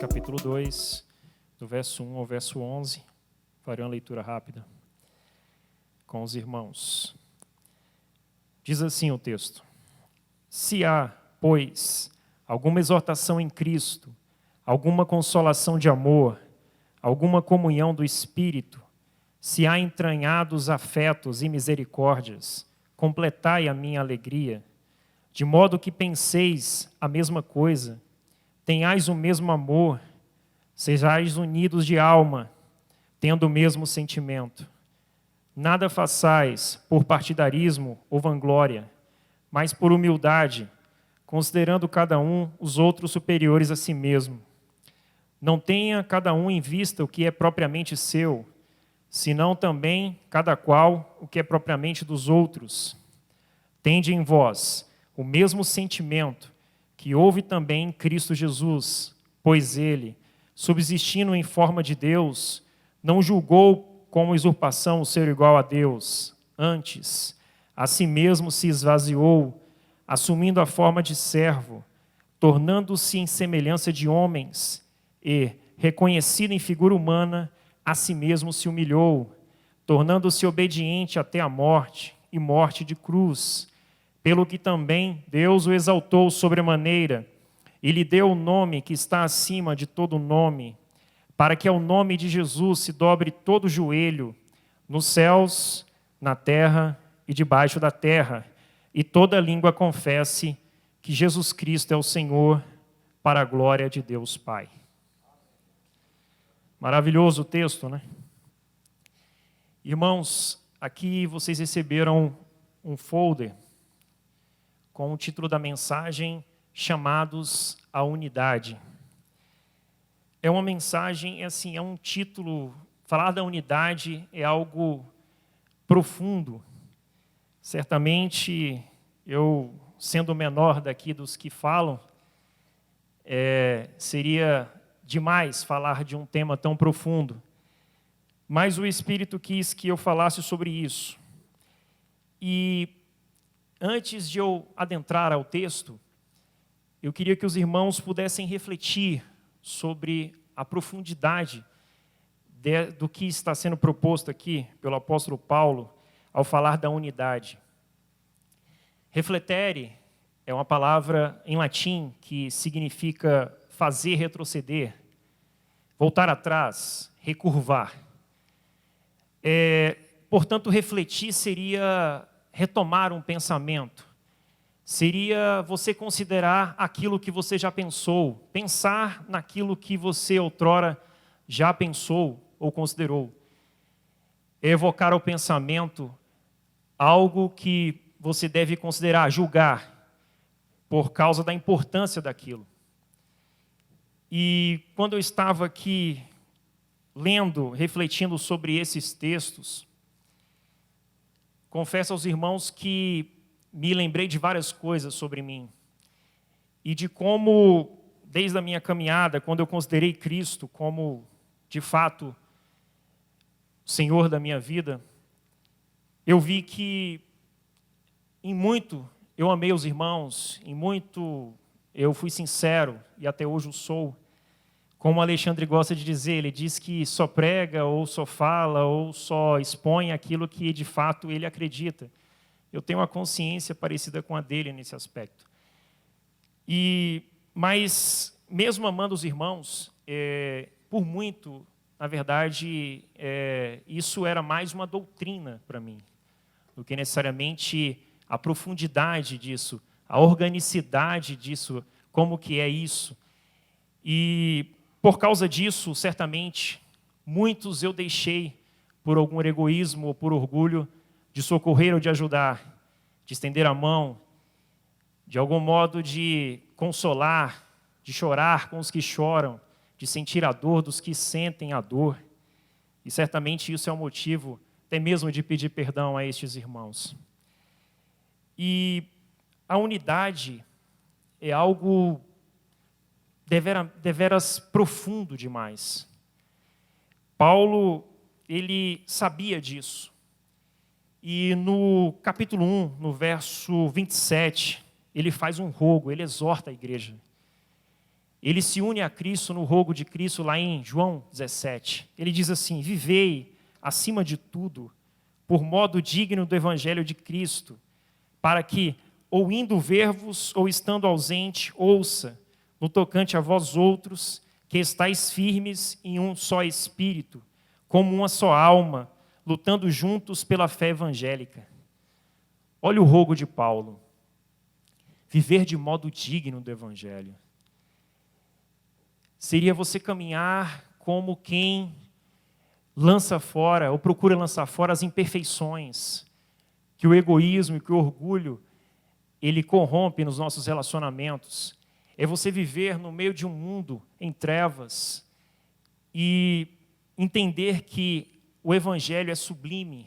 capítulo 2, do verso 1 ao verso 11. Farei uma leitura rápida com os irmãos. Diz assim o texto: Se há, pois, alguma exortação em Cristo, alguma consolação de amor, alguma comunhão do Espírito, se há entranhados afetos e misericórdias, completai a minha alegria, de modo que penseis a mesma coisa, tenhais o mesmo amor, sejais unidos de alma, tendo o mesmo sentimento. Nada façais por partidarismo ou vanglória, mas por humildade, considerando cada um os outros superiores a si mesmo. Não tenha cada um em vista o que é propriamente seu, senão também cada qual o que é propriamente dos outros. Tende em vós o mesmo sentimento que houve também em Cristo Jesus, pois ele, subsistindo em forma de Deus, não julgou como usurpação o ser igual a Deus. Antes, a si mesmo se esvaziou, assumindo a forma de servo, tornando-se em semelhança de homens e, reconhecido em figura humana, a si mesmo se humilhou, tornando-se obediente até a morte e morte de cruz, pelo que também Deus o exaltou sobremaneira e lhe deu o nome que está acima de todo nome, para que ao nome de Jesus se dobre todo o joelho, nos céus, na terra e debaixo da terra, e toda língua confesse que Jesus Cristo é o Senhor, para a glória de Deus Pai. Maravilhoso o texto, né? Irmãos, aqui vocês receberam um folder com o título da mensagem, Chamados à Unidade. É uma mensagem, é um título, falar da unidade é algo profundo. Certamente, eu, sendo o menor daqui dos que falam, seria demais falar de um tema tão profundo. Mas o Espírito quis que eu falasse sobre isso. E antes de eu adentrar ao texto, eu queria que os irmãos pudessem refletir sobre a profundidade do que está sendo proposto aqui pelo apóstolo Paulo ao falar da unidade. Refletere é uma palavra em latim que significa fazer retroceder, voltar atrás, recurvar. Portanto, refletir seria retomar um pensamento, seria você considerar aquilo que você já pensou, pensar naquilo que você outrora já pensou ou considerou. Evocar ao pensamento algo que você deve considerar, julgar, por causa da importância daquilo. E quando eu estava aqui lendo, refletindo sobre esses textos, confesso aos irmãos que me lembrei de várias coisas sobre mim e de como, desde a minha caminhada, quando eu considerei Cristo como, de fato, o Senhor da minha vida, eu vi que, em muito, eu amei os irmãos, em muito, eu fui sincero, e até hoje o sou. Como o Alexandre gosta de dizer, ele diz que só prega, ou só fala, ou só expõe aquilo que, de fato, ele acredita. Eu tenho uma consciência parecida com a dele nesse aspecto. Mas, mesmo amando os irmãos, por muito, na verdade, isso era mais uma doutrina para mim, do que necessariamente a profundidade disso, a organicidade disso, como que é isso. E, por causa disso, certamente, muitos eu deixei por algum egoísmo ou por orgulho de socorrer ou de ajudar, de estender a mão, de algum modo de consolar, de chorar com os que choram, de sentir a dor dos que sentem a dor. E certamente isso é um motivo até mesmo de pedir perdão a estes irmãos. E a unidade é algo deveras profundo demais. Paulo, ele sabia disso. E no capítulo 1, no verso 27, ele faz um rogo, ele exorta a igreja. ele se une a Cristo no rogo de Cristo lá em João 17. Ele diz assim: vivei, acima de tudo, por modo digno do evangelho de Cristo, para que, ou indo ver-vos, ou estando ausente, ouça, no tocante a vós outros, que estáis firmes em um só espírito, como uma só alma, lutando juntos pela fé evangélica. Olha o rogo de Paulo. Viver de modo digno do evangelho. Seria você caminhar como quem lança fora, ou procura lançar fora as imperfeições, que o egoísmo e que o orgulho, ele corrompe nos nossos relacionamentos. É você viver no meio de um mundo em trevas e entender que o evangelho é sublime,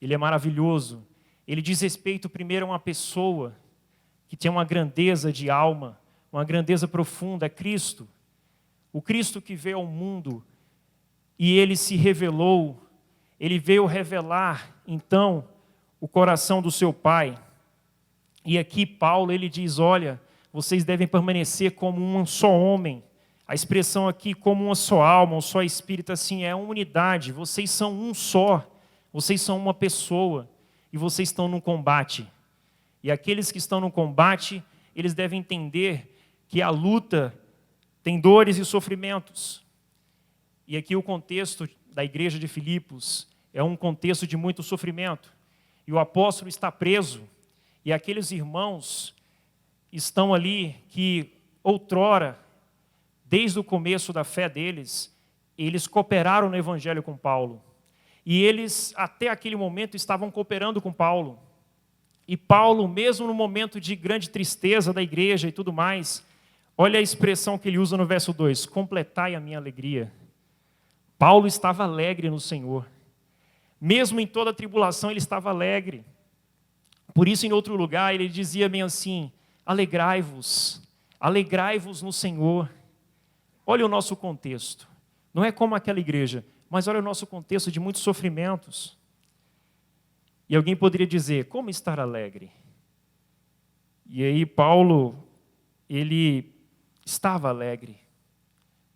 ele é maravilhoso. Ele diz respeito primeiro a uma pessoa que tem uma grandeza de alma, uma grandeza profunda, é Cristo. O Cristo que veio ao mundo e ele se revelou, ele veio revelar, então, o coração do seu Pai. E aqui Paulo, ele diz, olha, vocês devem permanecer como um só homem. A expressão aqui, como uma só alma, um só espírito, assim, é uma unidade. Vocês são um só, vocês são uma pessoa e vocês estão num combate. E aqueles que estão no combate, eles devem entender que a luta tem dores e sofrimentos. E aqui o contexto da igreja de Filipos é um contexto de muito sofrimento. E o apóstolo está preso. E aqueles irmãos estão ali que outrora, desde o começo da fé deles, eles cooperaram no evangelho com Paulo. E eles, até aquele momento, estavam cooperando com Paulo. E Paulo, mesmo no momento de grande tristeza da igreja e tudo mais, olha a expressão que ele usa no verso 2, completai a minha alegria. Paulo estava alegre no Senhor. Mesmo em toda a tribulação, ele estava alegre. Por isso, em outro lugar, ele dizia bem assim, alegrai-vos no Senhor. Olha o nosso contexto. Não é como aquela igreja, mas olha o nosso contexto de muitos sofrimentos. E alguém poderia dizer, como estar alegre? E aí Paulo, ele estava alegre,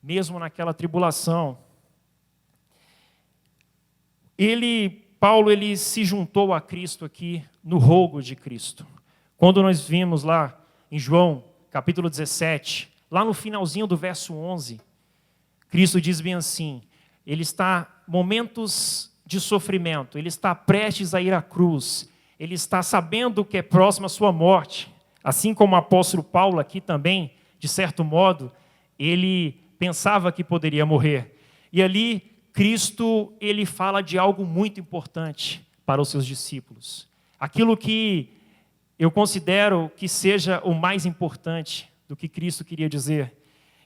mesmo naquela tribulação. Paulo, ele se juntou a Cristo aqui no rogo de Cristo. Quando nós vimos lá em João, capítulo 17, lá no finalzinho do verso 11, Cristo diz bem assim, ele está momentos de sofrimento, ele está prestes a ir à cruz, ele está sabendo que é próximo à sua morte, assim como o apóstolo Paulo aqui também, de certo modo, ele pensava que poderia morrer. E ali, Cristo, ele fala de algo muito importante para os seus discípulos. Aquilo que eu considero que seja o mais importante do que Cristo queria dizer.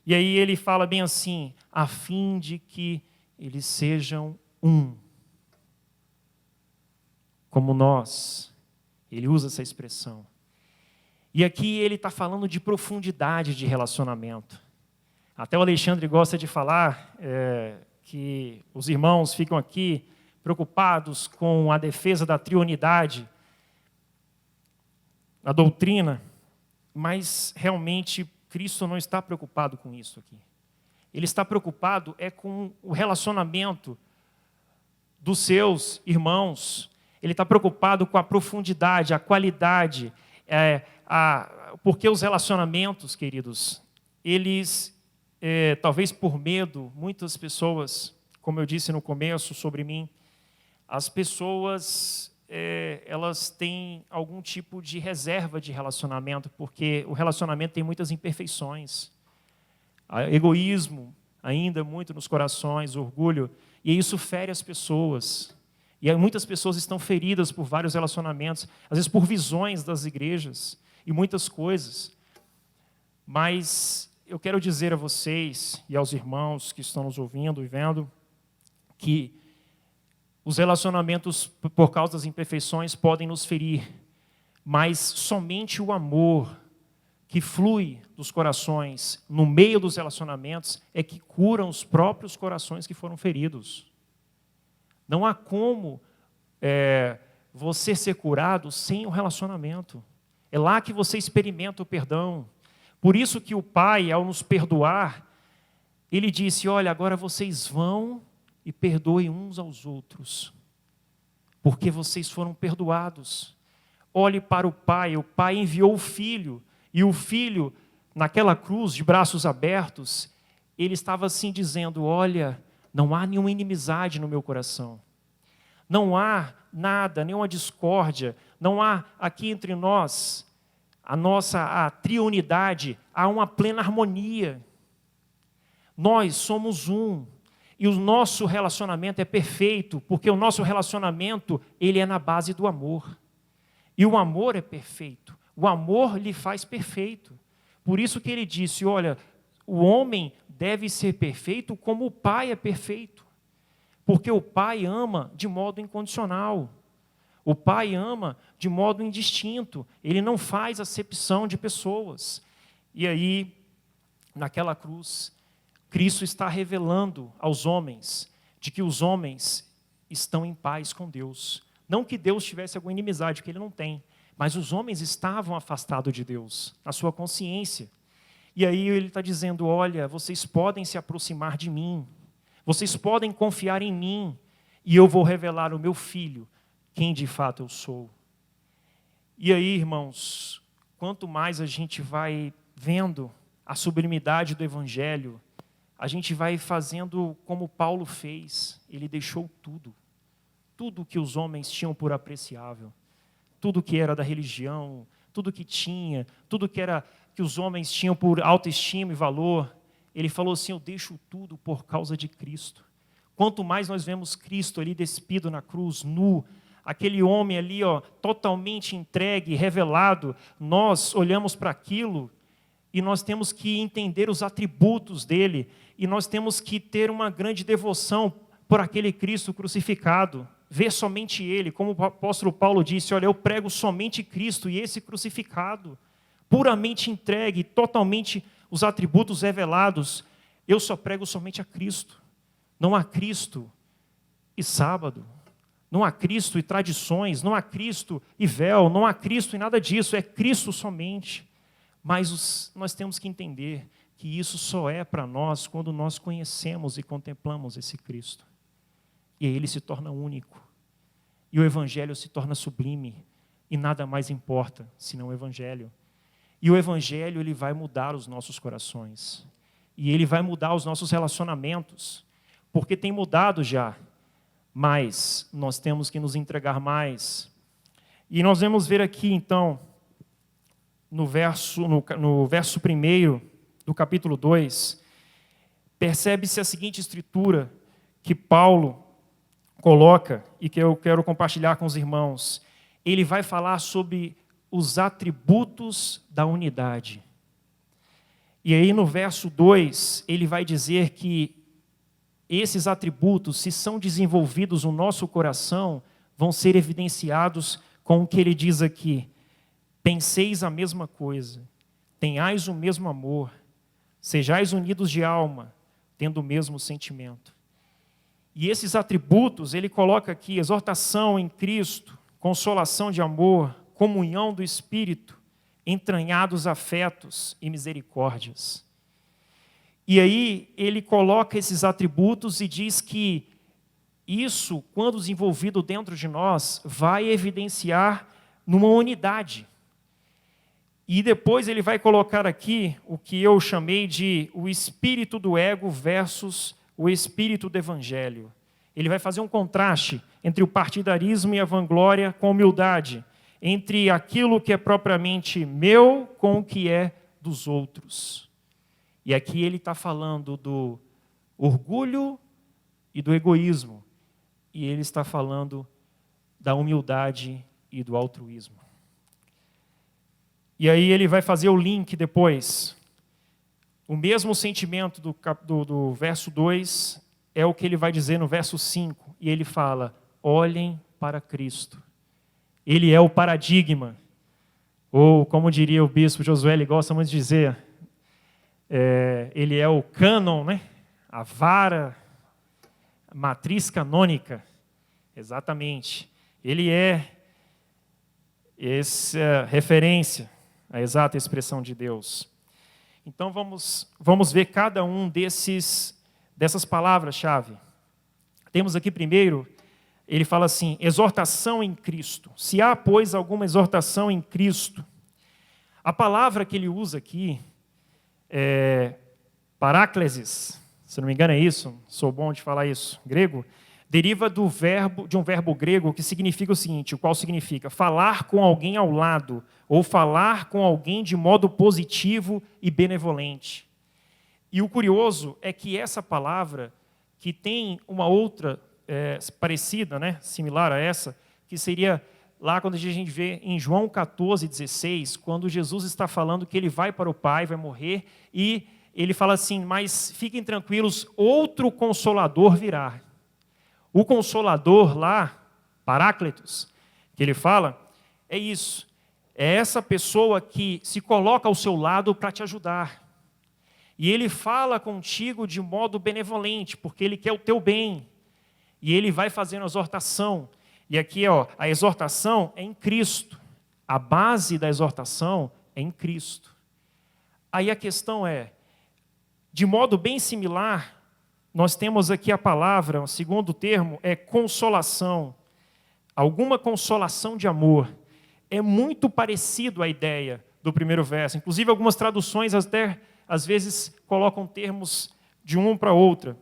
E aí ele fala bem assim, a fim de que eles sejam um. Como nós. Ele usa essa expressão. E aqui ele está falando de profundidade de relacionamento. Até o Alexandre gosta de falar que os irmãos ficam aqui preocupados com a defesa da triunidade, a doutrina, mas realmente Cristo não está preocupado com isso aqui. Ele está preocupado com o relacionamento dos seus irmãos. Ele está preocupado com a profundidade, a qualidade, porque os relacionamentos, queridos, eles, talvez por medo, muitas pessoas, como eu disse no começo sobre mim, as pessoas, elas têm algum tipo de reserva de relacionamento, porque o relacionamento tem muitas imperfeições. Egoísmo, ainda muito nos corações, orgulho, e isso fere as pessoas. E muitas pessoas estão feridas por vários relacionamentos, às vezes por visões das igrejas e muitas coisas. Mas eu quero dizer a vocês e aos irmãos que estão nos ouvindo e vendo que os relacionamentos, por causa das imperfeições, podem nos ferir, mas somente o amor que flui dos corações, no meio dos relacionamentos, é que curam os próprios corações que foram feridos. Não há como você ser curado sem o relacionamento. É lá que você experimenta o perdão. Por isso que o Pai, ao nos perdoar, Ele disse, olha, agora vocês vão e perdoem uns aos outros, porque vocês foram perdoados. Olhe para o Pai enviou o Filho, e o Filho, naquela cruz, de braços abertos, Ele estava assim dizendo, olha, não há nenhuma inimizade no meu coração. Não há nada, nenhuma discórdia, não há aqui entre nós, a triunidade, há uma plena harmonia. Nós somos um, e o nosso relacionamento é perfeito, porque o nosso relacionamento, ele é na base do amor. E o amor é perfeito, o amor lhe faz perfeito. Por isso que ele disse, olha, o homem deve ser perfeito como o Pai é perfeito. Porque o Pai ama de modo incondicional. O Pai ama de modo indistinto. Ele não faz acepção de pessoas. E aí, naquela cruz, Cristo está revelando aos homens de que os homens estão em paz com Deus. Não que Deus tivesse alguma inimizade, que Ele não tem. Mas os homens estavam afastados de Deus, na sua consciência. E aí Ele está dizendo, olha, vocês podem se aproximar de mim. Vocês podem confiar em mim. E eu vou revelar o meu Filho, quem de fato eu sou. E aí, irmãos, quanto mais a gente vai vendo a sublimidade do Evangelho, a gente vai fazendo como Paulo fez. Ele deixou tudo. Tudo que os homens tinham por apreciável. Tudo que era da religião, tudo que tinha, tudo que os homens tinham por autoestima e valor. Ele falou assim, eu deixo tudo por causa de Cristo. Quanto mais nós vemos Cristo ali despido na cruz, nu, aquele homem ali, totalmente entregue, revelado, nós olhamos para aquilo e nós temos que entender os atributos dele, e nós temos que ter uma grande devoção por aquele Cristo crucificado, ver somente ele, como o apóstolo Paulo disse, olha, eu prego somente Cristo e esse crucificado, puramente entregue, totalmente os atributos revelados, eu só prego somente a Cristo. Não há Cristo e sábado, não há Cristo e tradições, não há Cristo e véu, não há Cristo e nada disso, é Cristo somente. Mas nós temos que entender que isso só é para nós quando nós conhecemos e contemplamos esse Cristo. E aí ele se torna único. E o Evangelho se torna sublime. E nada mais importa senão o Evangelho. E o Evangelho ele vai mudar os nossos corações. E ele vai mudar os nossos relacionamentos. Porque tem mudado já. Mas nós temos que nos entregar mais. E nós vamos ver aqui, então, no verso 1 do capítulo 2, percebe-se a seguinte escritura que Paulo coloca e que eu quero compartilhar com os irmãos. Ele vai falar sobre os atributos da unidade. E aí no verso 2, ele vai dizer que esses atributos, se são desenvolvidos no nosso coração, vão ser evidenciados com o que ele diz aqui. Penseis a mesma coisa, tenhais o mesmo amor, sejais unidos de alma, tendo o mesmo sentimento. E esses atributos, ele coloca aqui, exortação em Cristo, consolação de amor, comunhão do Espírito, entranhados afetos e misericórdias. E aí ele coloca esses atributos e diz que isso, quando desenvolvido dentro de nós, vai evidenciar numa unidade. E depois ele vai colocar aqui o que eu chamei de o espírito do ego versus o espírito do evangelho. Ele vai fazer um contraste entre o partidarismo e a vanglória com a humildade, entre aquilo que é propriamente meu com o que é dos outros. E aqui ele está falando do orgulho e do egoísmo. E ele está falando da humildade e do altruísmo. E aí ele vai fazer o link depois. O mesmo sentimento do verso 2 é o que ele vai dizer no verso 5. E ele fala, olhem para Cristo. Ele é o paradigma. Ou, como diria o bispo Josué, ele gosta muito de dizer, ele é o cânon, né? A vara, a matriz canônica. Exatamente. Ele é essa referência, a exata expressão de Deus. Então vamos ver cada um dessas palavras-chave. Temos aqui primeiro, ele fala assim, exortação em Cristo. Se há, pois, alguma exortação em Cristo. A palavra que ele usa aqui é paráclesis, se não me engano é isso, sou bom de falar isso, grego, deriva de um verbo grego que significa o seguinte, o qual significa falar com alguém ao lado, ou falar com alguém de modo positivo e benevolente. E o curioso é que essa palavra, que tem uma outra parecida, né, similar a essa, que seria lá quando a gente vê em João 14:16, quando Jesus está falando que ele vai para o Pai, vai morrer, e ele fala assim, mas fiquem tranquilos, outro Consolador virá. O Consolador lá, Paráclitos, que ele fala, é isso. É essa pessoa que se coloca ao seu lado para te ajudar. E ele fala contigo de modo benevolente, porque ele quer o teu bem. E ele vai fazendo a exortação. E aqui, a exortação é em Cristo. A base da exortação é em Cristo. Aí a questão é, de modo bem similar, nós temos aqui a palavra, o segundo termo é consolação. Alguma consolação de amor. É muito parecido à ideia do primeiro verso. Inclusive, algumas traduções até, às vezes, colocam termos de uma para outra,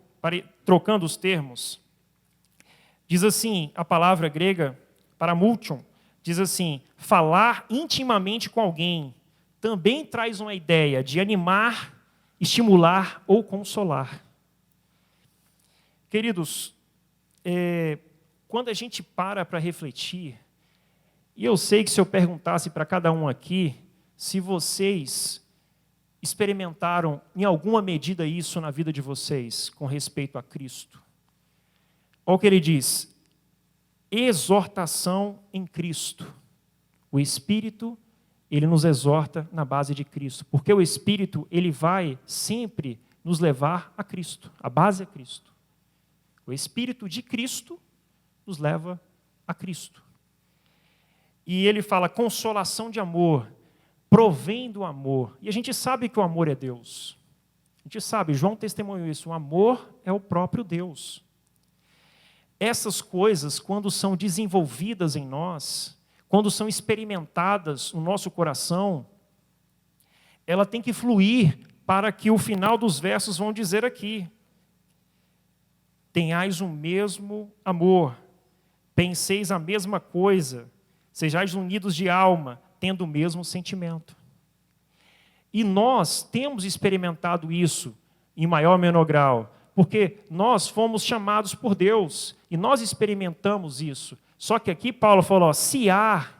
trocando os termos. Diz assim, a palavra grega, paramultion, diz assim, falar intimamente com alguém. Também traz uma ideia de animar, estimular ou consolar. Queridos, quando a gente para refletir, e eu sei que se eu perguntasse para cada um aqui, se vocês experimentaram em alguma medida isso na vida de vocês, com respeito a Cristo. Olha o que ele diz, exortação em Cristo. O Espírito, ele nos exorta na base de Cristo, porque o Espírito, ele vai sempre nos levar a Cristo, a base é Cristo. O Espírito de Cristo nos leva a Cristo. E ele fala consolação de amor, provém do amor. E a gente sabe que o amor é Deus. A gente sabe, João testemunhou isso, o amor é o próprio Deus. Essas coisas, quando são desenvolvidas em nós, quando são experimentadas no nosso coração, ela tem que fluir para que o final dos versos vão dizer aqui. Tenhais o mesmo amor, penseis a mesma coisa, sejais unidos de alma, tendo o mesmo sentimento. E nós temos experimentado isso em maior ou menor grau, porque nós fomos chamados por Deus e nós experimentamos isso. Só que aqui Paulo falou, se há,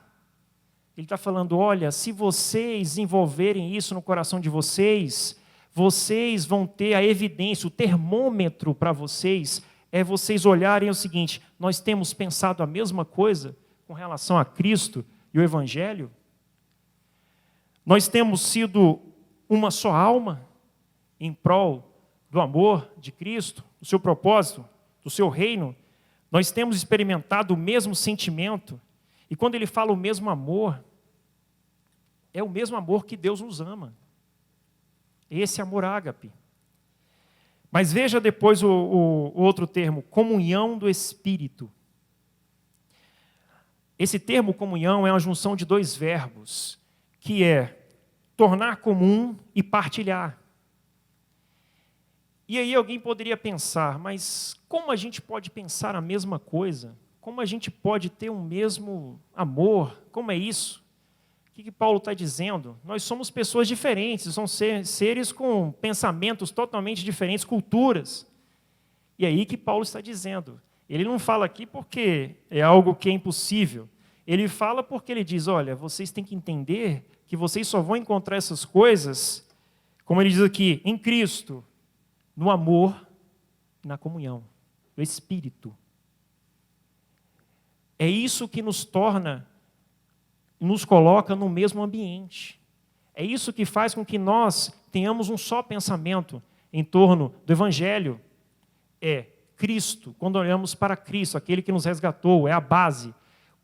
ele está falando, olha, se vocês desenvolverem isso no coração de vocês, vocês vão ter a evidência, o termômetro para vocês, é vocês olharem o seguinte, nós temos pensado a mesma coisa com relação a Cristo e o Evangelho? Nós temos sido uma só alma em prol do amor de Cristo, do seu propósito, do seu reino? Nós temos experimentado o mesmo sentimento, e quando ele fala o mesmo amor, é o mesmo amor que Deus nos ama. Esse amor ágape. Mas veja depois o outro termo, comunhão do Espírito. Esse termo comunhão é uma junção de dois verbos, que é tornar comum e partilhar. E aí alguém poderia pensar, mas como a gente pode pensar a mesma coisa? Como a gente pode ter um mesmo amor? Como é isso? O que Paulo está dizendo? Nós somos pessoas diferentes, são seres com pensamentos totalmente diferentes, culturas. E aí que Paulo está dizendo. Ele não fala aqui porque é algo que é impossível. Ele fala porque ele diz, olha, vocês têm que entender que vocês só vão encontrar essas coisas, como ele diz aqui, em Cristo, no amor, na comunhão, no Espírito. É isso que nos torna, nos coloca no mesmo ambiente. É isso que faz com que nós tenhamos um só pensamento em torno do Evangelho. É Cristo, quando olhamos para Cristo, aquele que nos resgatou, é a base.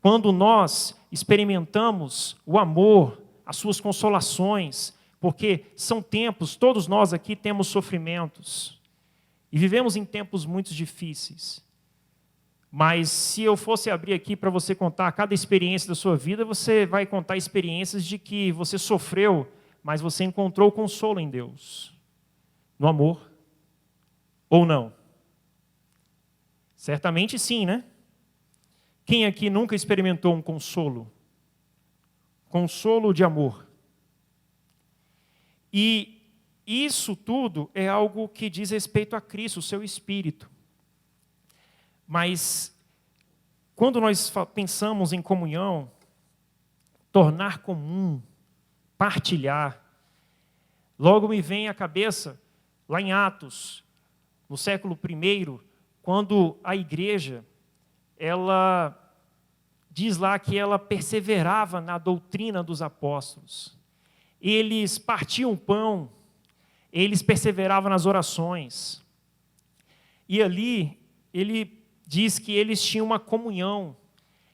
Quando nós experimentamos o amor, as suas consolações, porque são tempos, todos nós aqui temos sofrimentos, e vivemos em tempos muito difíceis. Mas se eu fosse abrir aqui para você contar cada experiência da sua vida, você vai contar experiências de que você sofreu, mas você encontrou consolo em Deus, no amor, ou não? Certamente sim, né? Quem aqui nunca experimentou um consolo? Consolo de amor. E isso tudo é algo que diz respeito a Cristo, o seu Espírito. Mas, quando nós pensamos em comunhão, tornar comum, partilhar, logo me vem à cabeça, lá em Atos, no século I, quando a igreja, ela diz lá que ela perseverava na doutrina dos apóstolos. Eles partiam o pão, eles perseveravam nas orações. E ali, ele diz que eles tinham uma comunhão.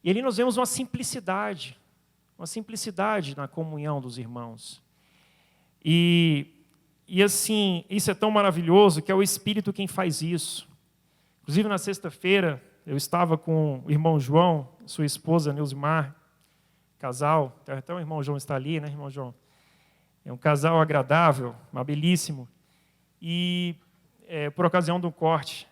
E ali nós vemos uma simplicidade na comunhão dos irmãos. E assim, isso é tão maravilhoso que é o Espírito quem faz isso. Inclusive, na sexta-feira, eu estava com o irmão João, sua esposa, Neusimar, casal. Até o irmão João está ali, né, irmão João? É um casal agradável, belíssimo. E por ocasião de um corte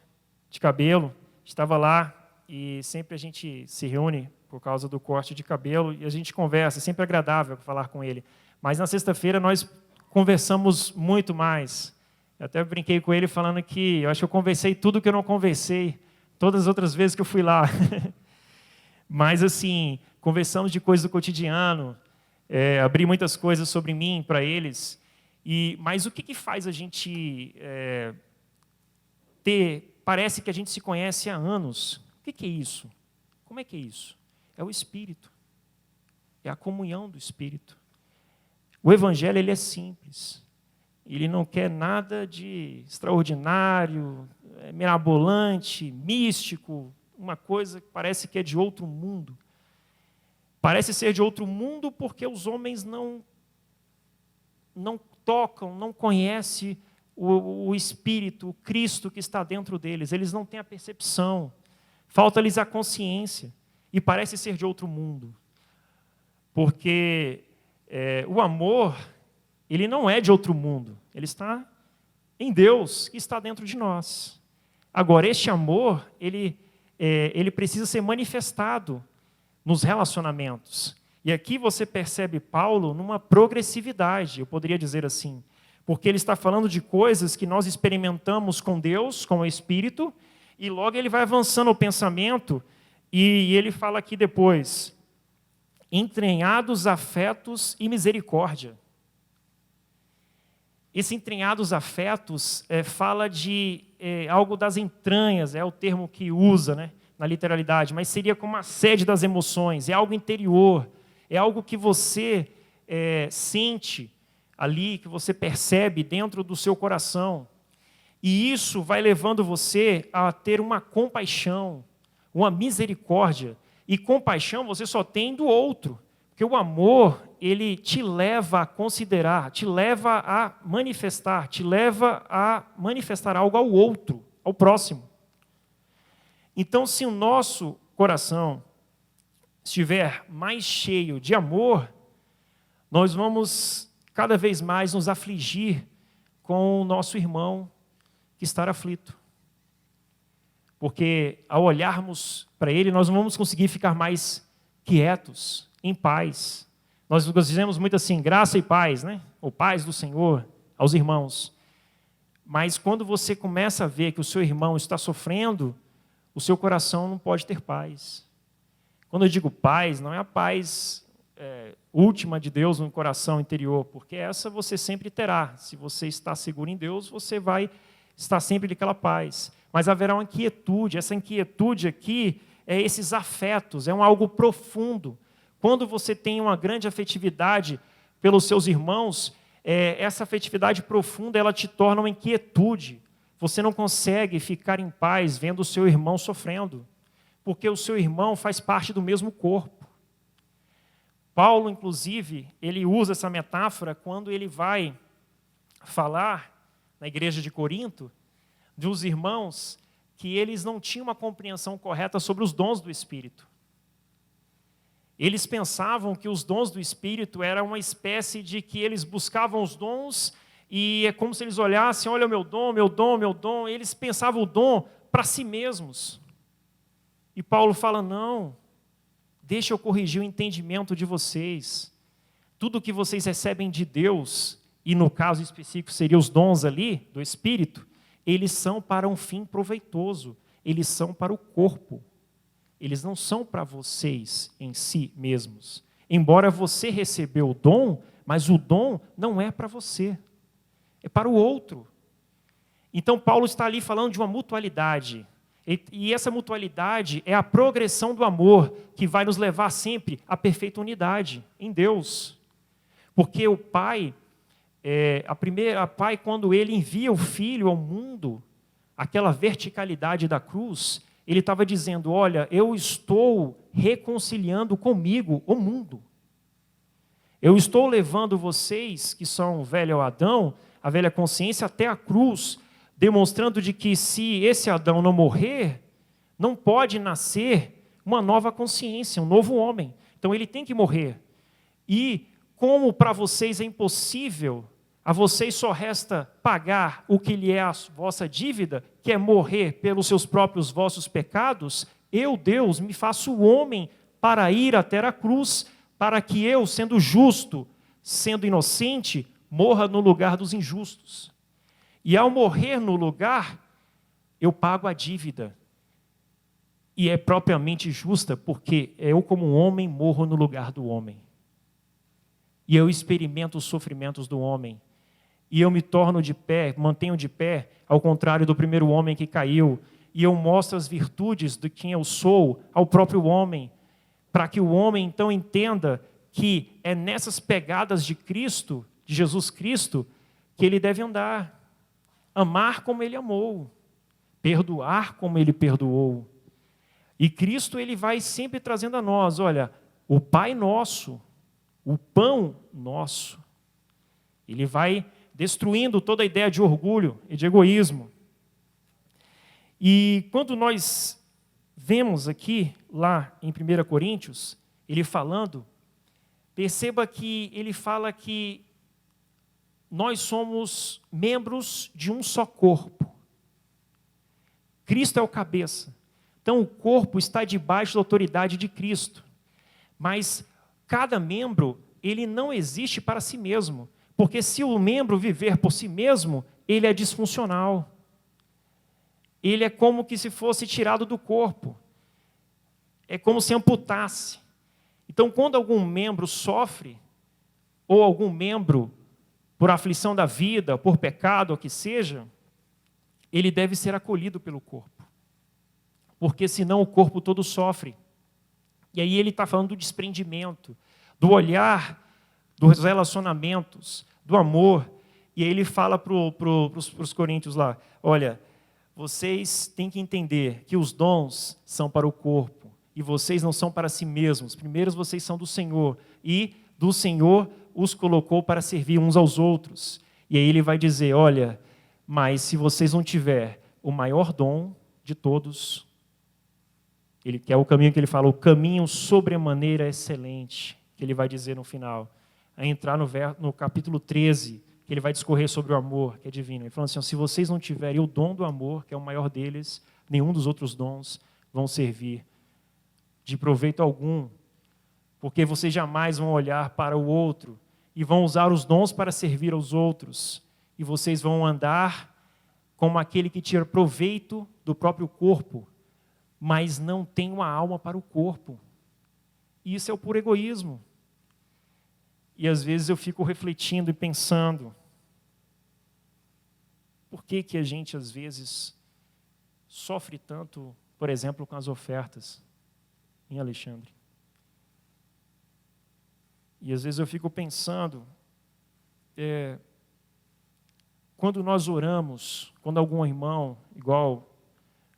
de cabelo, estava lá e sempre a gente se reúne por causa do corte de cabelo e a gente conversa, é sempre agradável falar com ele. Mas na sexta-feira nós conversamos muito mais. Eu até brinquei com ele falando que eu acho que eu conversei tudo que eu não conversei todas as outras vezes que eu fui lá. Mas assim, conversamos de coisas do cotidiano, abri muitas coisas sobre mim para eles. Mas o que faz a gente parece que a gente se conhece há anos? O que é isso? Como é que é isso? É o Espírito. É a comunhão do Espírito. O Evangelho, ele é simples. Ele não quer nada de extraordinário, mirabolante, místico, uma coisa que parece que é de outro mundo. Parece ser de outro mundo porque os homens não tocam, não conhecem o Espírito, o Cristo que está dentro deles. Eles não têm a percepção. Falta-lhes a consciência. E parece ser de outro mundo. Porque o amor, ele não é de outro mundo. Ele está em Deus, que está dentro de nós. Agora, este amor, ele precisa ser manifestado nos relacionamentos. E aqui você percebe Paulo numa progressividade, eu poderia dizer assim. Porque ele está falando de coisas que nós experimentamos com Deus, com o Espírito, e logo ele vai avançando o pensamento, e ele fala aqui depois, entranhados afetos e misericórdia. Esse entranhados afetos fala de algo das entranhas, é o termo que usa, né, na literalidade, mas seria como a sede das emoções, é algo interior, é algo que você sente ali, que você percebe dentro do seu coração. E isso vai levando você a ter uma compaixão, uma misericórdia. E compaixão você só tem do outro. Porque o amor, ele te leva a considerar, te leva a manifestar algo ao outro, ao próximo. Então, se o nosso coração estiver mais cheio de amor, nós vamos cada vez mais nos afligir com o nosso irmão que está aflito. Porque ao olharmos para ele, nós não vamos conseguir ficar mais quietos, em paz. Nós dizemos muito assim, graça e paz, né? Ou paz do Senhor aos irmãos. Mas quando você começa a ver que o seu irmão está sofrendo, o seu coração não pode ter paz. Quando eu digo paz, não é a paz última de Deus no coração interior, porque essa você sempre terá. Se você está seguro em Deus, você vai estar sempre naquela paz. Mas haverá uma inquietude. Essa inquietude aqui é esses afetos, é algo profundo. Quando você tem uma grande afetividade pelos seus irmãos, essa afetividade profunda, ela te torna uma inquietude. Você não consegue ficar em paz vendo o seu irmão sofrendo, porque o seu irmão faz parte do mesmo corpo. Paulo, inclusive, ele usa essa metáfora quando ele vai falar na igreja de Corinto dos irmãos que eles não tinham uma compreensão correta sobre os dons do Espírito. Eles pensavam que os dons do Espírito era uma espécie de que eles buscavam os dons e é como se eles olhassem, olha o meu dom, meu dom, meu dom. Eles pensavam o dom para si mesmos. E Paulo fala, não, deixa eu corrigir o entendimento de vocês. Tudo que vocês recebem de Deus, e no caso específico seriam os dons ali do Espírito, eles são para um fim proveitoso, eles são para o corpo. Eles não são para vocês em si mesmos. Embora você recebeu o dom, mas o dom não é para você, é para o outro. Então Paulo está ali falando de uma mutualidade. E essa mutualidade é a progressão do amor que vai nos levar sempre à perfeita unidade em Deus. Porque o Pai, Pai, quando Ele envia o Filho ao mundo, aquela verticalidade da cruz, Ele estava dizendo, olha, eu estou reconciliando comigo o mundo. Eu estou levando vocês, que são o velho Adão, a velha consciência, até a cruz, demonstrando de que se esse Adão não morrer, não pode nascer uma nova consciência, um novo homem. Então ele tem que morrer. E como para vocês é impossível, a vocês só resta pagar o que lhe é a vossa dívida, que é morrer pelos seus próprios vossos pecados, eu, Deus, me faço homem para ir até a cruz, para que eu, sendo justo, sendo inocente, morra no lugar dos injustos. E ao morrer no lugar, eu pago a dívida. E é propriamente justa, porque eu, como homem, morro no lugar do homem. E eu experimento os sofrimentos do homem. E eu me torno de pé, mantenho de pé, ao contrário do primeiro homem que caiu. E eu mostro as virtudes de quem eu sou ao próprio homem, para que o homem então entenda que é nessas pegadas de Cristo, de Jesus Cristo, que ele deve andar. Amar como Ele amou, perdoar como Ele perdoou. E Cristo, Ele vai sempre trazendo a nós, olha, o Pai nosso, o pão nosso. Ele vai destruindo toda a ideia de orgulho e de egoísmo. E quando nós vemos aqui, lá em 1 Coríntios, ele falando, perceba que ele fala que nós somos membros de um só corpo. Cristo é o cabeça. Então o corpo está debaixo da autoridade de Cristo. Mas cada membro, ele não existe para si mesmo. Porque se o membro viver por si mesmo, ele é disfuncional. Ele é como que se fosse tirado do corpo. É como se amputasse. Então quando algum membro sofre, ou algum membro por aflição da vida, por pecado, ou que seja, ele deve ser acolhido pelo corpo. Porque senão o corpo todo sofre. E aí ele está falando do desprendimento, do olhar, dos relacionamentos, do amor. E aí ele fala para os coríntios lá, olha, vocês têm que entender que os dons são para o corpo, e vocês não são para si mesmos. Primeiro vocês são do Senhor, e do Senhor os colocou para servir uns aos outros. E aí ele vai dizer, olha, mas se vocês não tiverem o maior dom de todos, ele quer o caminho que ele fala, o caminho sobremaneira excelente, que ele vai dizer no final, a entrar no capítulo 13, que ele vai discorrer sobre o amor, que é divino. Ele fala assim, se vocês não tiverem o dom do amor, que é o maior deles, nenhum dos outros dons vão servir de proveito algum, porque vocês jamais vão olhar para o outro e vão usar os dons para servir aos outros, e vocês vão andar como aquele que tira proveito do próprio corpo, mas não tem uma alma para o corpo. E isso é o puro egoísmo. E às vezes eu fico refletindo e pensando, por que que a gente às vezes sofre tanto, por exemplo, com as ofertas em Alexandre? E às vezes eu fico pensando, quando nós oramos, quando algum irmão, igual,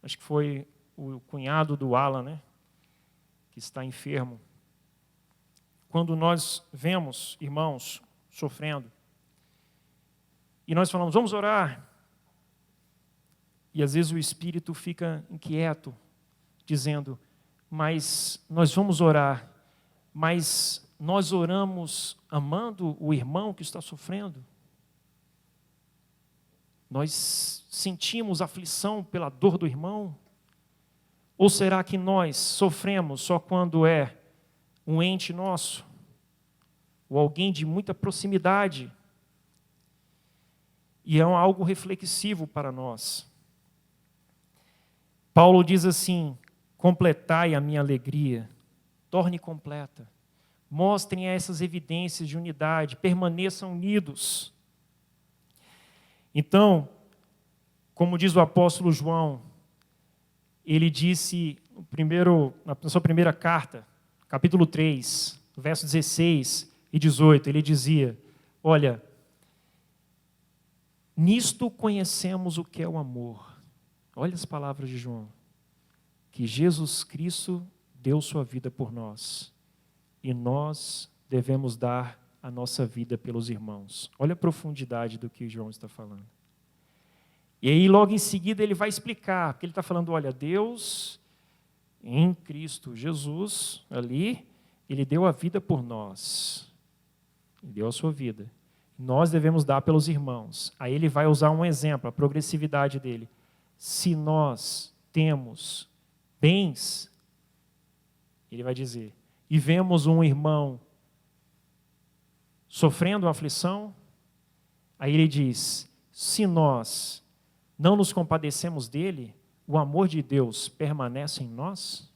acho que foi o cunhado do Alan, né, que está enfermo, quando nós vemos irmãos sofrendo, e nós falamos, vamos orar, e às vezes o espírito fica inquieto, dizendo, mas nós vamos orar, mas nós oramos amando o irmão que está sofrendo? Nós sentimos aflição pela dor do irmão? Ou será que nós sofremos só quando é um ente nosso? Ou alguém de muita proximidade? E é algo reflexivo para nós. Paulo diz assim, completai a minha alegria, torne completa. Mostrem essas evidências de unidade, permaneçam unidos. Então, como diz o apóstolo João, ele disse na sua primeira carta, capítulo 3, versos 16 e 18, ele dizia, olha, nisto conhecemos o que é o amor. Olha as palavras de João, que Jesus Cristo deu sua vida por nós, e nós devemos dar a nossa vida pelos irmãos. Olha a profundidade do que João está falando. E aí, logo em seguida, ele vai explicar, porque ele está falando, olha, Deus, em Cristo Jesus, ali, ele deu a vida por nós. Ele deu a sua vida. Nós devemos dar pelos irmãos. Aí ele vai usar um exemplo, a progressividade dele. Se nós temos bens, ele vai dizer, e vemos um irmão sofrendo aflição, aí ele diz, se nós não nos compadecemos dele, o amor de Deus permanece em nós?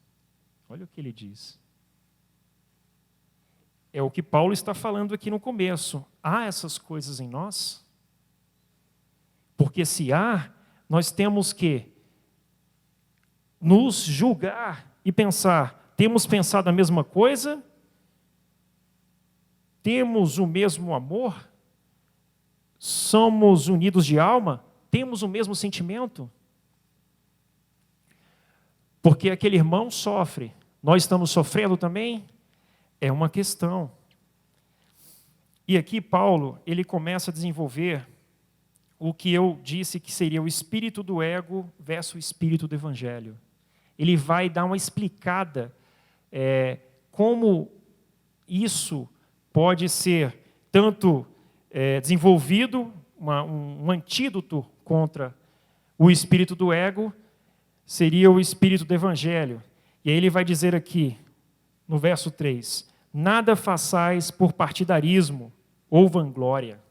Olha o que ele diz. É o que Paulo está falando aqui no começo. Há essas coisas em nós? Porque se há, nós temos que nos julgar e pensar, temos pensado a mesma coisa? Temos o mesmo amor? Somos unidos de alma? Temos o mesmo sentimento? Porque aquele irmão sofre, nós estamos sofrendo também? É uma questão. E aqui Paulo, ele começa a desenvolver o que eu disse que seria o espírito do ego versus o espírito do evangelho. Ele vai dar uma explicada como isso pode ser tanto desenvolvido, um antídoto contra o espírito do ego, seria o espírito do evangelho. E aí ele vai dizer aqui, no verso 3, nada façais por partidarismo ou vanglória.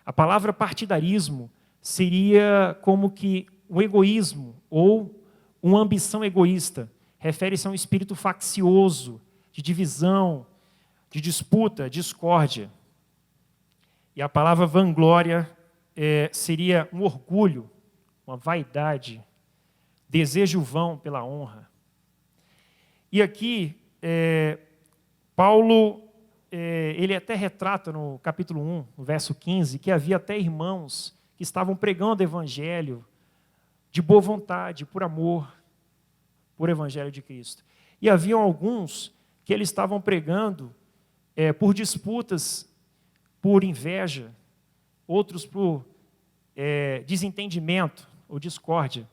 A palavra partidarismo seria como que o egoísmo ou uma ambição egoísta. Refere-se a um espírito faccioso, de divisão, de disputa, discórdia. E a palavra vanglória seria um orgulho, uma vaidade, desejo vão pela honra. E aqui, Paulo, ele até retrata no capítulo 1, no verso 15, que havia até irmãos que estavam pregando o evangelho de boa vontade, por amor, por evangelho de Cristo. E haviam alguns que eles estavam pregando por disputas, por inveja, outros por desentendimento ou discórdia.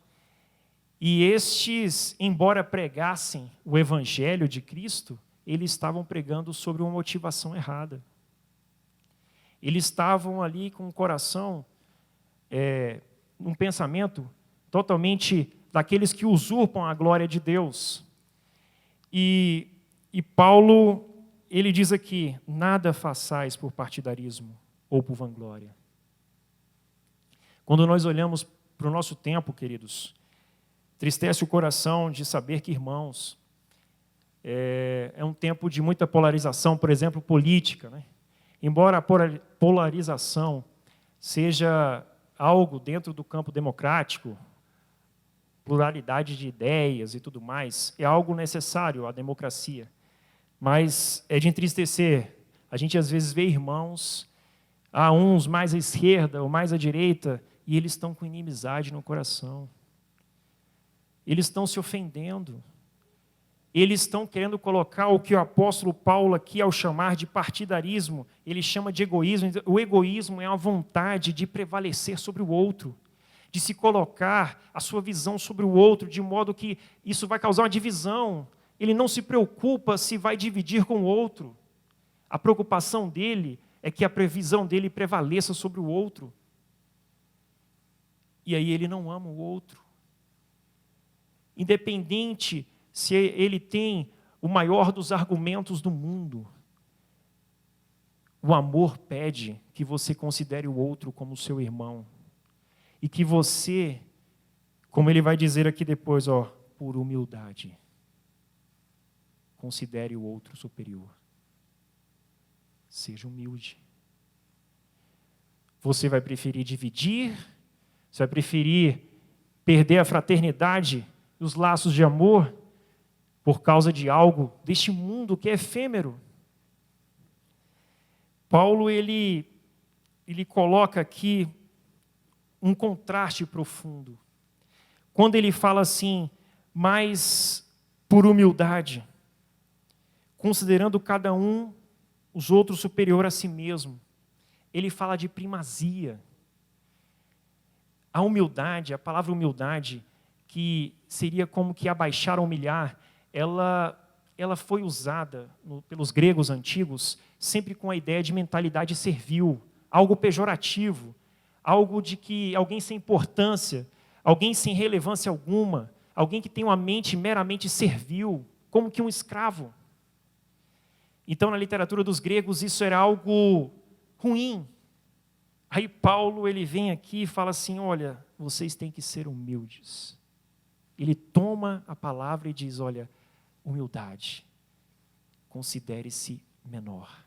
E estes, embora pregassem o evangelho de Cristo, eles estavam pregando sobre uma motivação errada. Eles estavam ali com o coração, um pensamento totalmente daqueles que usurpam a glória de Deus. E Paulo, ele diz aqui, nada façais por partidarismo ou por vanglória. Quando nós olhamos para o nosso tempo, queridos, tristece o coração de saber que, irmãos, é um tempo de muita polarização, por exemplo, política, né? Embora a polarização seja algo dentro do campo democrático, pluralidade de ideias e tudo mais, é algo necessário à democracia. Mas é de entristecer. A gente às vezes vê irmãos, há uns mais à esquerda ou mais à direita, e eles estão com inimizade no coração. Eles estão se ofendendo. eles estão querendo colocar o que o apóstolo Paulo aqui, ao chamar de partidarismo, ele chama de egoísmo. O egoísmo é a vontade de prevalecer sobre o outro, de se colocar a sua visão sobre o outro, de modo que isso vai causar uma divisão. Ele não se preocupa se vai dividir com o outro. A preocupação dele é que a previsão dele prevaleça sobre o outro. E aí ele não ama o outro. Independente se ele tem o maior dos argumentos do mundo, o amor pede que você considere o outro como seu irmão. E que você, como ele vai dizer aqui depois, por humildade, considere o outro superior. Seja humilde. Você vai preferir dividir? Você vai preferir perder a fraternidade e os laços de amor por causa de algo deste mundo que é efêmero? Paulo, ele coloca aqui um contraste profundo. Quando ele fala assim, mas por humildade, considerando cada um os outros superior a si mesmo, ele fala de primazia. A humildade, a palavra humildade, que seria como que abaixar ou humilhar, ela foi usada pelos gregos antigos sempre com a ideia de mentalidade servil, algo pejorativo, algo de que alguém sem importância, alguém sem relevância alguma, alguém que tem uma mente meramente servil, como que um escravo. Então, na literatura dos gregos, isso era algo ruim. Aí Paulo, ele vem aqui e fala assim, olha, vocês têm que ser humildes. Ele toma a palavra e diz, olha, humildade, considere-se menor,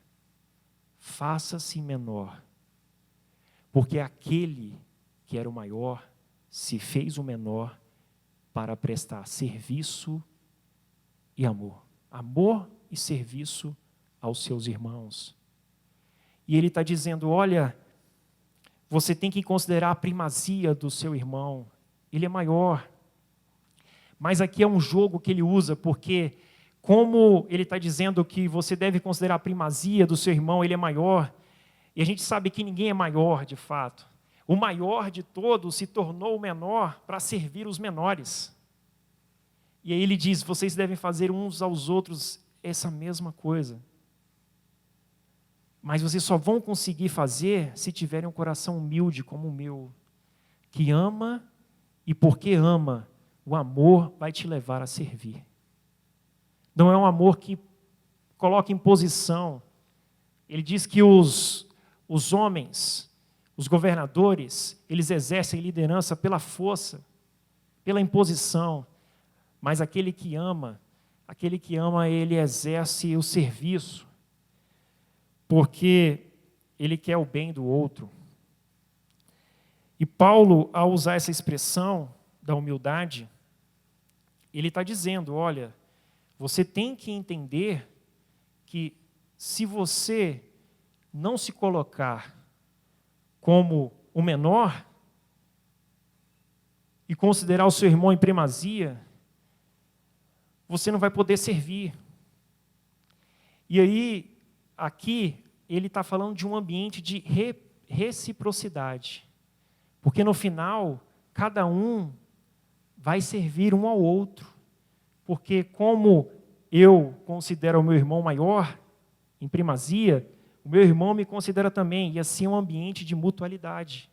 faça-se menor, porque aquele que era o maior se fez o menor para prestar serviço e amor. Amor e serviço aos seus irmãos. E ele está dizendo, olha, você tem que considerar a primazia do seu irmão, ele é maior. Mas aqui é um jogo que ele usa, porque como ele está dizendo que você deve considerar a primazia do seu irmão, ele é maior, e a gente sabe que ninguém é maior de fato. O maior de todos se tornou o menor para servir os menores. E aí ele diz, vocês devem fazer uns aos outros essa mesma coisa. Mas vocês só vão conseguir fazer se tiverem um coração humilde como o meu, que ama, e porque ama, o amor vai te levar a servir. Não é um amor que coloca em posição. Ele diz que os homens, os governadores, eles exercem liderança pela força, pela imposição. Mas aquele que ama, ele exerce o serviço, porque ele quer o bem do outro. E Paulo, ao usar essa expressão da humildade, ele está dizendo, olha, você tem que entender que se você não se colocar como o menor e considerar o seu irmão em primazia, você não vai poder servir. E aí, aqui, ele está falando de um ambiente de reciprocidade. Porque no final, cada um vai servir um ao outro. Porque como eu considero o meu irmão maior, em primazia, o meu irmão me considera também, e assim é um ambiente de mutualidade.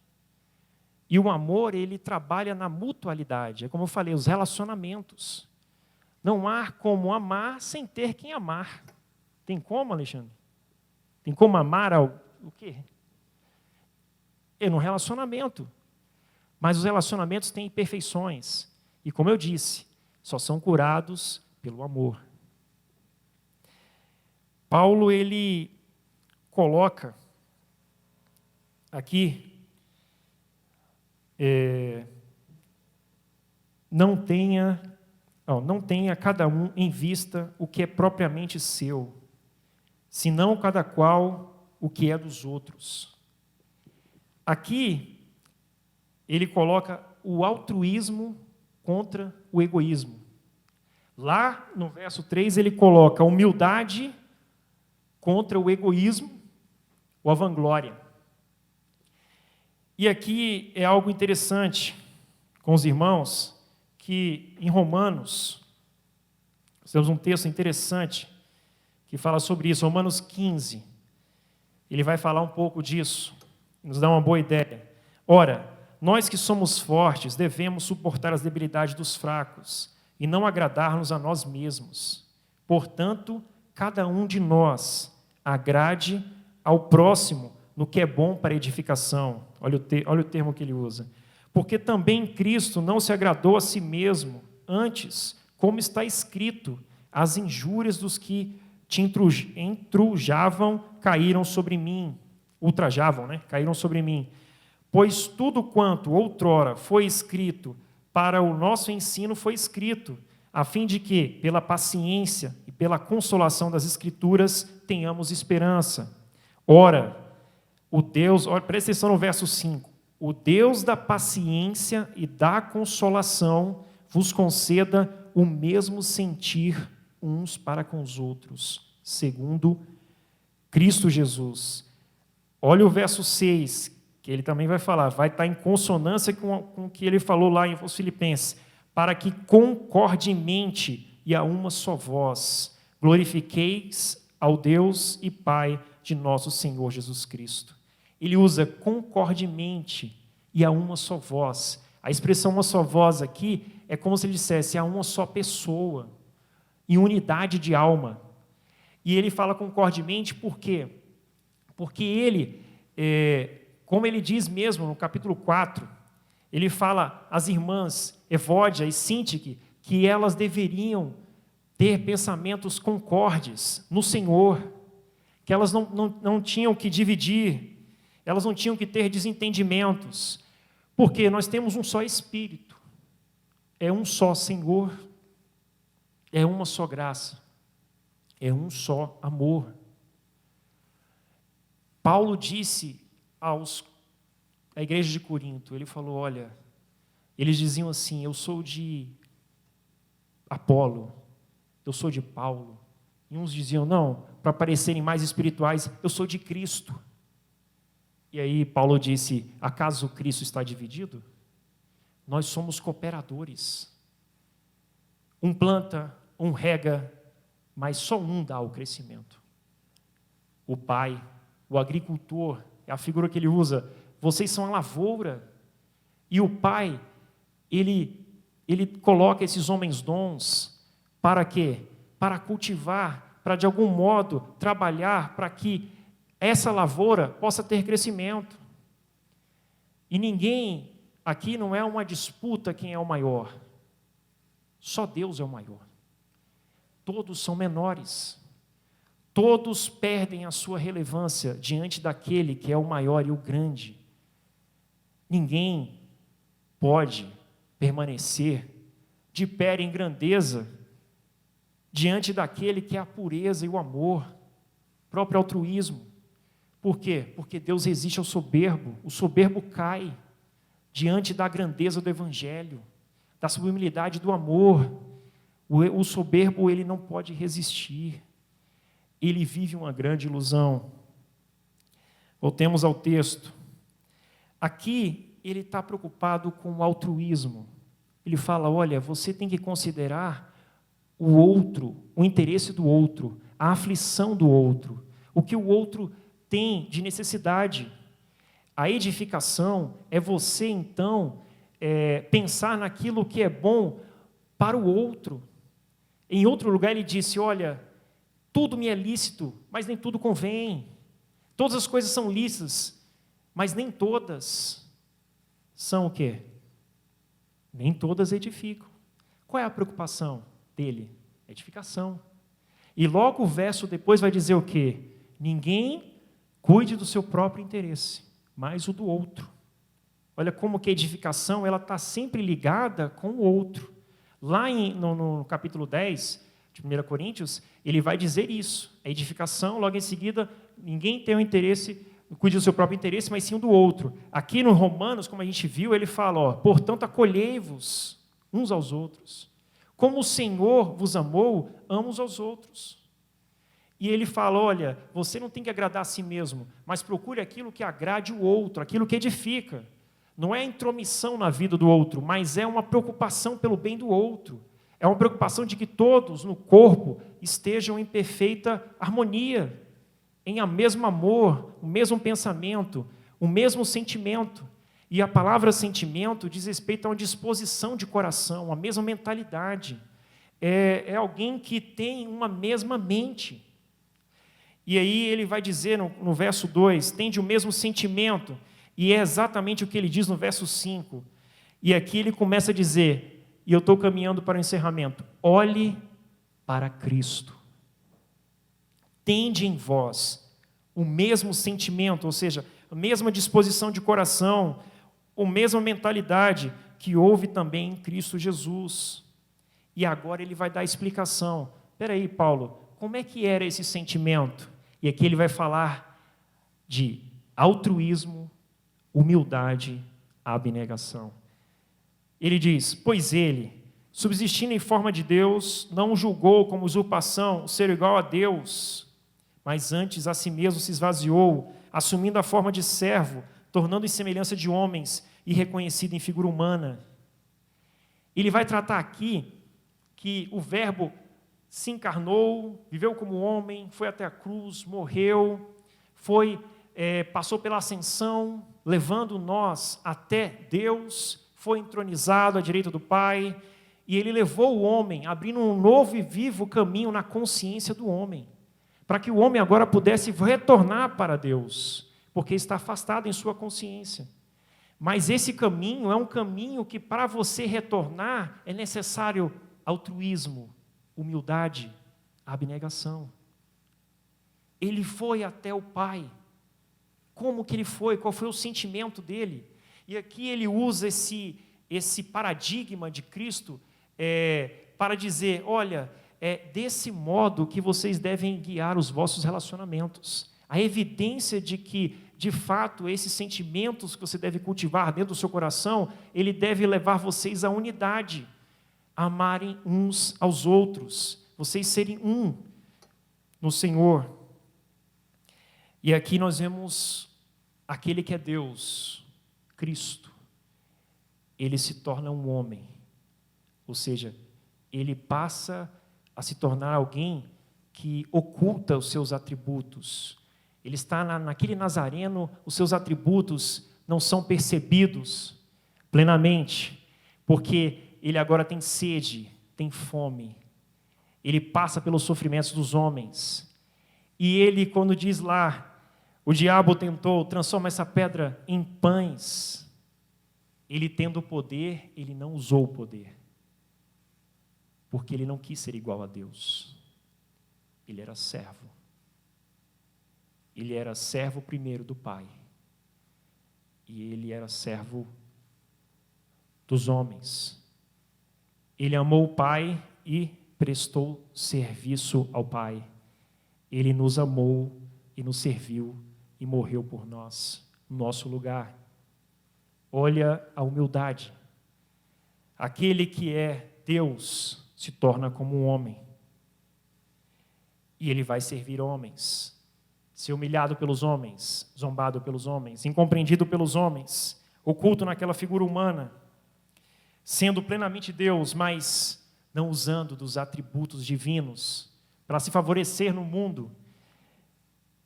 E o amor, ele trabalha na mutualidade, é como eu falei, os relacionamentos. Não há como amar sem ter quem amar. Tem como, Alexandre? Tem como amar o quê? É no relacionamento. Mas os relacionamentos têm imperfeições. E como eu disse, só são curados pelo amor. Paulo, ele coloca aqui, não tenha cada um em vista o que é propriamente seu, senão cada qual o que é dos outros. Aqui, ele coloca o altruísmo contra o egoísmo. Lá no verso 3 ele coloca a humildade contra o egoísmo ou a vanglória. E aqui é algo interessante com os irmãos, que em Romanos, temos um texto interessante que fala sobre isso, Romanos 15. Ele vai falar um pouco disso, nos dá uma boa ideia. Ora, nós que somos fortes devemos suportar as debilidades dos fracos e não agradar-nos a nós mesmos. Portanto, cada um de nós agrade ao próximo no que é bom para a edificação. Olha o termo que ele usa. Porque também Cristo não se agradou a si mesmo, antes, como está escrito, as injúrias dos que te intrujavam caíram sobre mim. Ultrajavam, né? Caíram sobre mim. Pois tudo quanto outrora foi escrito para o nosso ensino foi escrito, a fim de que, pela paciência e pela consolação das Escrituras, tenhamos esperança. Ora, presta atenção no verso 5. O Deus da paciência e da consolação vos conceda o mesmo sentir uns para com os outros, segundo Cristo Jesus. Olha o verso 6, que ele também vai falar, vai estar em consonância com o que ele falou lá em Filipenses, para que concordemente e a uma só voz glorifiqueis ao Deus e Pai de nosso Senhor Jesus Cristo. Ele usa concordemente e a uma só voz. A expressão uma só voz aqui é como se ele dissesse a uma só pessoa, em unidade de alma. E ele fala concordemente por quê? Porque ele, como ele diz mesmo no capítulo 4, ele fala às irmãs Evódia e Sintique que elas deveriam ter pensamentos concordes no Senhor, que elas não tinham que dividir, elas não tinham que ter desentendimentos, porque nós temos um só Espírito, é um só Senhor, é uma só graça, é um só amor. Paulo disse à igreja de Corinto, ele falou, olha, eles diziam assim, eu sou de Apolo, eu sou de Paulo, e uns diziam, não, para parecerem mais espirituais, eu sou de Cristo. E aí Paulo disse, acaso Cristo está dividido? Nós somos cooperadores. Um planta, um rega, mas só um dá o crescimento. O pai, o agricultor, é a figura que ele usa, vocês são a lavoura. E o pai, ele coloca esses homens dons para quê? Para cultivar, para de algum modo trabalhar para que essa lavoura possa ter crescimento. E ninguém, aqui não é uma disputa quem é o maior. Só Deus é o maior. Todos são menores. Todos perdem a sua relevância diante daquele que é o maior e o grande. Ninguém pode permanecer de pé em grandeza diante daquele que é a pureza e o amor, próprio altruísmo. Por quê? Porque Deus resiste ao soberbo. O soberbo cai diante da grandeza do Evangelho, da sublimidade do amor. O soberbo, ele não pode resistir. Ele vive uma grande ilusão. Voltemos ao texto. Aqui, ele está preocupado com o altruísmo. Ele fala, olha, você tem que considerar o outro, o interesse do outro, a aflição do outro, o que o outro tem de necessidade. A edificação é você, então, pensar naquilo que é bom para o outro. Em outro lugar ele disse, olha, tudo me é lícito, mas nem tudo convém. Todas as coisas são lícitas, mas nem todas são o quê? Nem todas edificam. Qual é a preocupação dele? Edificação. E logo o verso depois vai dizer o quê? Ninguém cuide do seu próprio interesse, mas o do outro. Olha como que a edificação ela está sempre ligada com o outro. Lá no capítulo 10 de 1 Coríntios, ele vai dizer isso. A edificação, logo em seguida, ninguém tem o interesse, cuide do seu próprio interesse, mas sim o do outro. Aqui no Romanos, como a gente viu, ele fala, portanto, acolhei-vos uns aos outros. Como o Senhor vos amou, ama uns aos outros. E ele fala, olha, você não tem que agradar a si mesmo, mas procure aquilo que agrade o outro, aquilo que edifica. Não é intromissão na vida do outro, mas é uma preocupação pelo bem do outro. É uma preocupação de que todos no corpo estejam em perfeita harmonia, em o mesmo amor, o mesmo pensamento, o mesmo sentimento. E a palavra sentimento diz respeito a uma disposição de coração, a mesma mentalidade. É alguém que tem uma mesma mente. E aí ele vai dizer no verso 2, tende o mesmo sentimento, e é exatamente o que ele diz no verso 5. E aqui ele começa a dizer, e eu estou caminhando para o encerramento, olhe para Cristo. Tende em vós o mesmo sentimento, ou seja, a mesma disposição de coração, a mesma mentalidade que houve também em Cristo Jesus. E agora ele vai dar a explicação. Espera aí, Paulo, como é que era esse sentimento? E aqui ele vai falar de altruísmo, humildade, abnegação. Ele diz, pois ele, subsistindo em forma de Deus, não julgou como usurpação o ser igual a Deus, mas antes a si mesmo se esvaziou, assumindo a forma de servo, tornando em semelhança de homens e reconhecido em figura humana. Ele vai tratar aqui que o Verbo se encarnou, viveu como homem, foi até a cruz, morreu, passou pela ascensão, levando nós até Deus, foi entronizado à direita do Pai, e ele levou o homem, abrindo um novo e vivo caminho na consciência do homem, para que o homem agora pudesse retornar para Deus, porque está afastado em sua consciência. Mas esse caminho é um caminho que, para você retornar, é necessário altruísmo, humildade, abnegação. Ele foi até o Pai. Como que ele foi? Qual foi o sentimento dele? E aqui ele usa esse paradigma de Cristo para dizer, olha, é desse modo que vocês devem guiar os vossos relacionamentos. A evidência de que, de fato, esses sentimentos que você deve cultivar dentro do seu coração, ele deve levar vocês à unidade, a amarem uns aos outros, vocês serem um no Senhor. E aqui nós vemos aquele que é Deus, Cristo, ele se torna um homem, ou seja, ele passa a se tornar alguém que oculta os seus atributos. Ele está naquele Nazareno, os seus atributos não são percebidos plenamente, porque ele agora tem sede, tem fome. Ele passa pelos sofrimentos dos homens. E ele, quando diz lá, o diabo tentou, transforma essa pedra em pães. Ele tendo o poder, ele não usou o poder. Porque ele não quis ser igual a Deus. Ele era servo. Ele era servo primeiro do Pai. E ele era servo dos homens. Ele amou o Pai e prestou serviço ao Pai. Ele nos amou e nos serviu e morreu por nós, no nosso lugar. Olha a humildade. Aquele que é Deus se torna como um homem. E ele vai servir homens, ser humilhado pelos homens, zombado pelos homens, incompreendido pelos homens, oculto naquela figura humana, sendo plenamente Deus, mas não usando dos atributos divinos para se favorecer no mundo.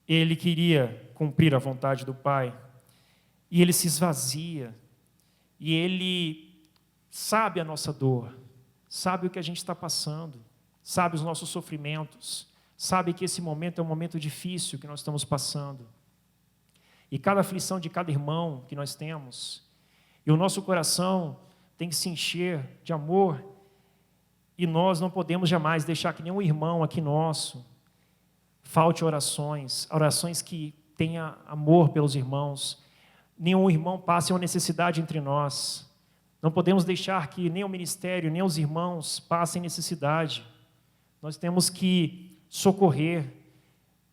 Ele queria cumprir a vontade do Pai, e ele se esvazia, e ele sabe a nossa dor, sabe o que a gente está passando, sabe os nossos sofrimentos, sabe que esse momento é um momento difícil que nós estamos passando, e cada aflição de cada irmão que nós temos, e o nosso coração tem que se encher de amor, e nós não podemos jamais deixar que nenhum irmão aqui nosso falte orações que tenha amor pelos irmãos, nenhum irmão passe uma necessidade entre nós, não podemos deixar que nem o ministério, nem os irmãos passem necessidade, nós temos que socorrer.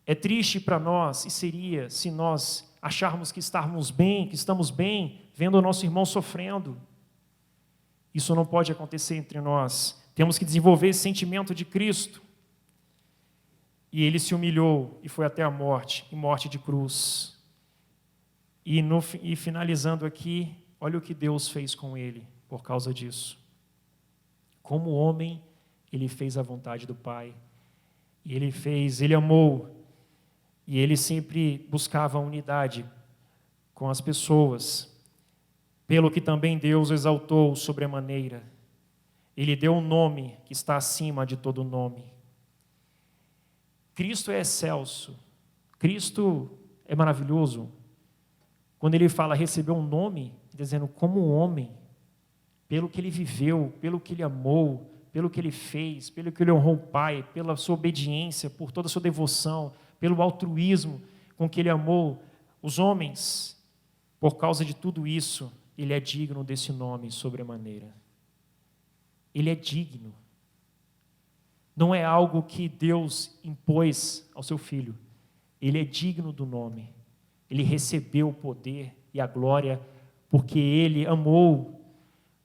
É triste para nós, e seria, se nós acharmos que estamos bem, vendo o nosso irmão sofrendo. Isso não pode acontecer entre nós. Temos que desenvolver esse sentimento de Cristo. E ele se humilhou e foi até a morte, e morte de cruz. E finalizando aqui, olha o que Deus fez com ele por causa disso. Como homem, ele fez a vontade do Pai. E ele amou. E ele sempre buscava a unidade com as pessoas. Pelo que também Deus o exaltou sobremaneira. Ele deu um nome que está acima de todo nome. Cristo é excelso. Cristo é maravilhoso. Quando ele fala recebeu um nome, dizendo como homem, pelo que ele viveu, pelo que ele amou, pelo que ele fez, pelo que ele honrou o Pai, pela sua obediência, por toda a sua devoção, pelo altruísmo com que ele amou os homens. Por causa de tudo isso, ele é digno desse nome sobremaneira. Ele é digno. Não é algo que Deus impôs ao seu Filho. Ele é digno do nome. Ele recebeu o poder e a glória porque ele amou,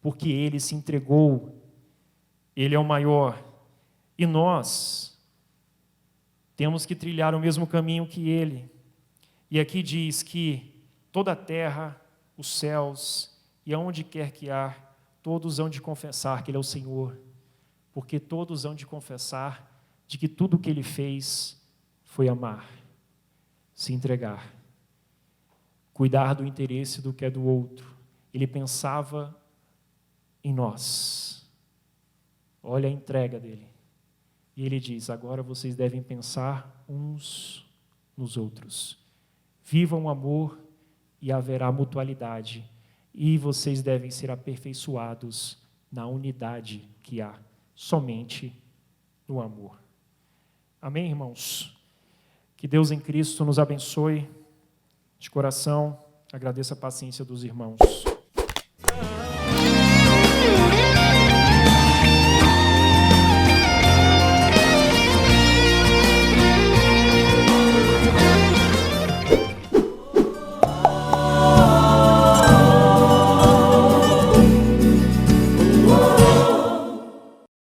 porque ele se entregou. Ele é o maior. E nós temos que trilhar o mesmo caminho que ele. E aqui diz que toda a terra, os céus e aonde quer que há, todos hão de confessar que ele é o Senhor. Porque todos hão de confessar de que tudo o que ele fez foi amar, se entregar, cuidar do interesse do que é do outro. Ele pensava em nós. Olha a entrega dele. E ele diz, agora vocês devem pensar uns nos outros. Vivam o amor e haverá mutualidade. E vocês devem ser aperfeiçoados na unidade que há, somente no amor. Amém, irmãos? Que Deus em Cristo nos abençoe de coração. Agradeço a paciência dos irmãos.